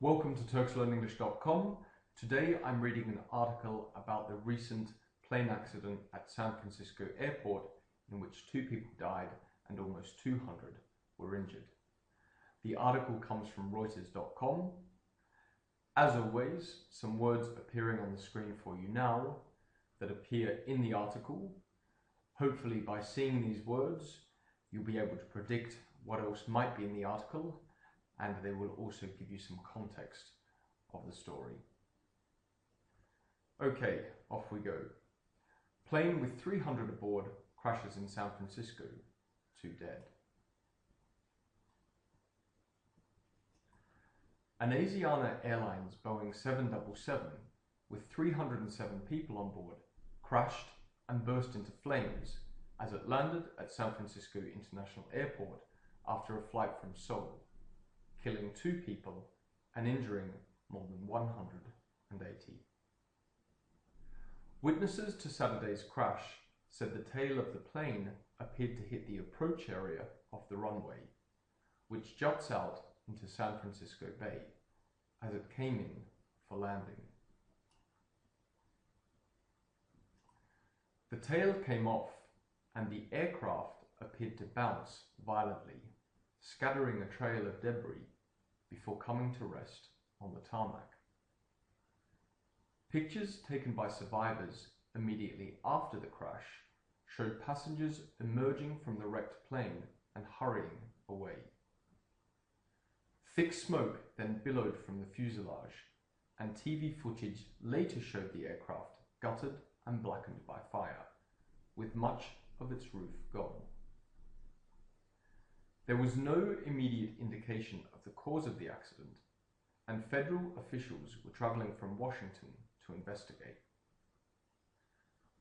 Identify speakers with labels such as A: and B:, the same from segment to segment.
A: Welcome to TurksLearnEnglish.com. Today I'm reading an article about the recent plane accident at San Francisco Airport in which 2 people died and almost 200 were injured. The article comes from Reuters.com. As always, some words appearing on the screen for you now that appear in the article. Hopefully by seeing these words, you'll be able to predict what else might be in the article, and they will also give you some context of the story. Okay, off we go. Plane with 300 aboard crashes in San Francisco, 2 dead. An Asiana Airlines Boeing 777 with 307 people on board crashed and burst into flames as it landed at San Francisco International Airport after a flight from Seoul, killing 2 people and injuring more than 180. Witnesses to Saturday's crash said the tail of the plane appeared to hit the approach area of the runway, which juts out into San Francisco Bay as it came in for landing. The tail came off and the aircraft appeared to bounce violently, scattering a trail of debris before coming to rest on the tarmac. Pictures taken by survivors immediately after the crash showed passengers emerging from the wrecked plane and hurrying away. Thick smoke then billowed from the fuselage, and TV footage later showed the aircraft gutted and blackened by fire, with much of its roof gone. There was no immediate indication of the cause of the accident, and federal officials were traveling from Washington to investigate.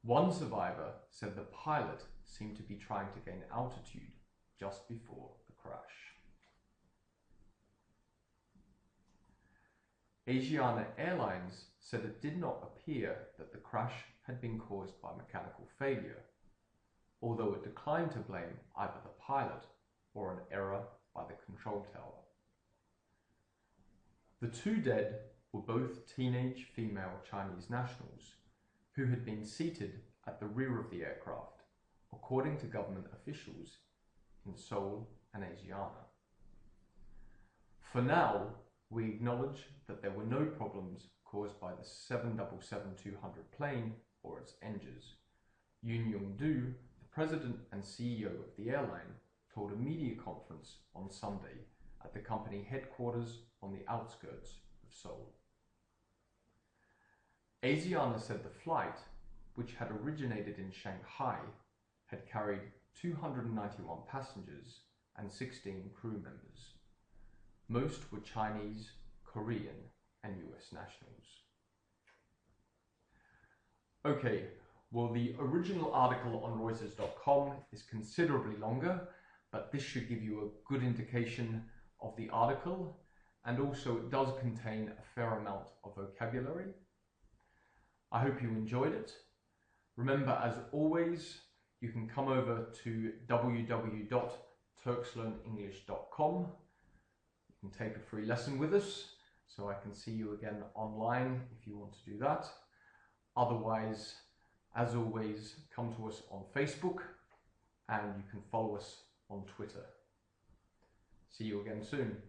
A: One survivor said the pilot seemed to be trying to gain altitude just before the crash. Asiana Airlines said it did not appear that the crash had been caused by mechanical failure, although it declined to blame either the pilot or an error by the control tower. The 2 dead were both teenage female Chinese nationals who had been seated at the rear of the aircraft, according to government officials in Seoul and Asiana. For now, we acknowledge that there were no problems caused by the 777-200 plane or its engines. Yoon Young-do, the president and CEO of the airline, told a media conference on Sunday at the company headquarters on the outskirts of Seoul. Asiana said the flight, which had originated in Shanghai, had carried 291 passengers and 16 crew members. Most were Chinese, Korean, and US nationals. Okay, well, the original article on Reuters.com is considerably longer, but this should give you a good indication of the article, and also it does contain a fair amount of vocabulary. I hope you enjoyed it. Remember, as always, you can come over to www.TurksLearnEnglish.com. You can take a free lesson with us, so I can see you again online if you want to do that. Otherwise, as always, come to us on Facebook, and you can follow us on Twitter. See you again soon.